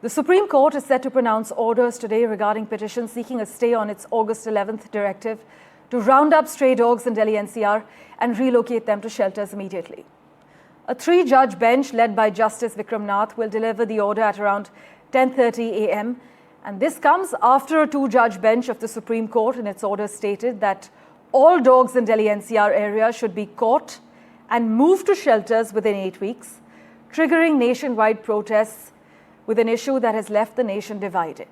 The Supreme Court is set to pronounce orders today regarding petitions seeking a stay on its August 11th directive to round up stray dogs in Delhi NCR and relocate them to shelters immediately. A three-judge bench led by Justice Vikram Nath will deliver the order at around 10:30 a.m. And this comes after a two-judge bench of the Supreme Court in its order stated that all dogs in Delhi NCR area should be caught and moved to shelters within 8 weeks, triggering nationwide protests with an issue that has left the nation divided.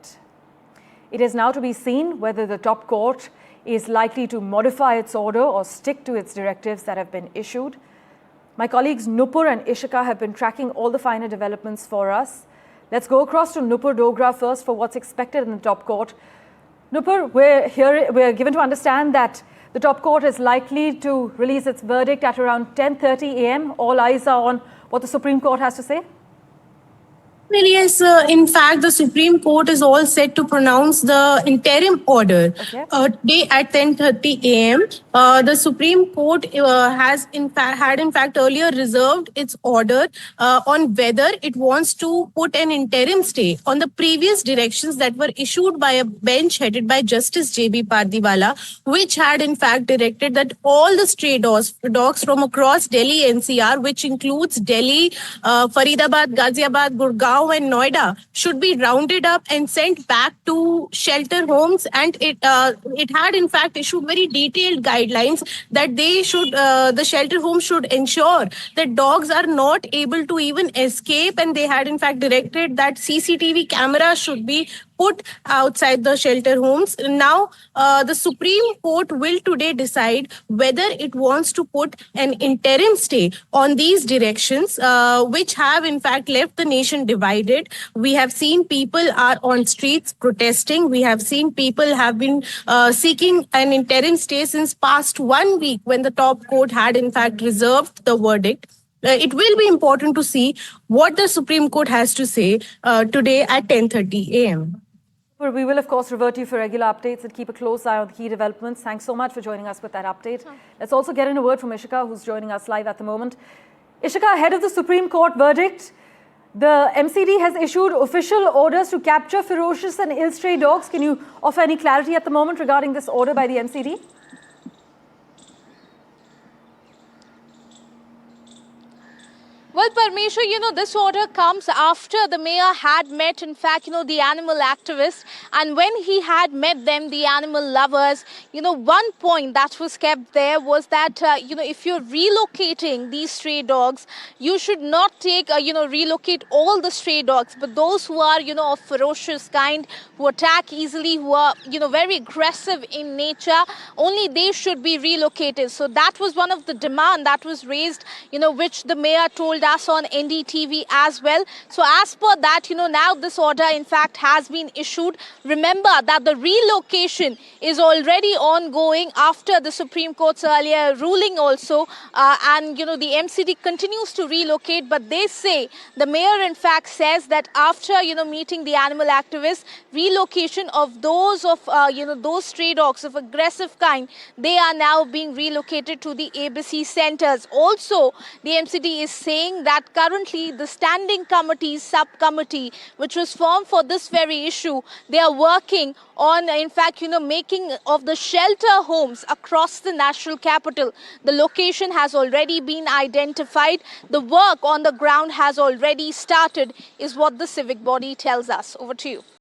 It is now to be seen whether the top court is likely to modify its order or stick to its directives that have been issued. My colleagues Nupur and Ishika have been tracking all the finer developments for us. Let's go across to Nupur Dogra first for what's expected in the top court. Nupur, we're given to understand that the top court is likely to release its verdict at around 10:30 a.m. All eyes are on what the Supreme Court has to say. Well, yes, in fact, the Supreme Court is all set to pronounce the interim order today at 10:30 a.m. The Supreme Court had in fact earlier reserved its order on whether it wants to put an interim stay on the previous directions that were issued by a bench headed by Justice J.B. Pardiwala, which had in fact directed that all the stray dogs from across Delhi NCR, which includes Delhi, Faridabad, Ghaziabad, Gurgaon, and Noida, should be rounded up and sent back to shelter homes. And it had in fact issued very detailed guidelines that they should the shelter homes should ensure that dogs are not able to even escape, and they had in fact directed that CCTV cameras should be put outside the shelter homes. Now, the Supreme Court will today decide whether it wants to put an interim stay on these directions, which have in fact left the nation divided. We have seen people are on streets protesting. We have seen people have been seeking an interim stay since past 1 week, when the top court had in fact reserved the verdict. It will be important to see what the Supreme Court has to say today at 10:30 a.m. Well, we will, of course, revert to you for regular updates and keep a close eye on the key developments. Thanks so much for joining us with that update. Let's also get in a word from Ishika, who's joining us live at the moment. Ishika, ahead of the Supreme Court verdict, the MCD has issued official orders to capture ferocious and ill-stray dogs. Can you offer any clarity at the moment regarding this order by the MCD? Well, Parmeshwar, this order comes after the mayor had met, in fact, the animal activists. And when he had met them, the animal lovers, one point that was kept there was that, if you're relocating these stray dogs, you should not relocate all the stray dogs. But those who are, of ferocious kind, who attack easily, who are, very aggressive in nature, only they should be relocated. So that was one of the demand that was raised, which the mayor told us on NDTV as well. So as per that, now this order in fact has been issued. Remember that the relocation is already ongoing after the Supreme Court's earlier ruling also. And the MCD continues to relocate, but they say, the mayor in fact says that after, meeting the animal activists, relocation of those those stray dogs of aggressive kind, they are now being relocated to the ABC centers. Also, the MCD is saying that currently the standing committee, subcommittee, which was formed for this very issue, they are working on, in fact, making of the shelter homes across the national capital. The location has already been identified. The work on the ground has already started, is what the civic body tells us. Over to you.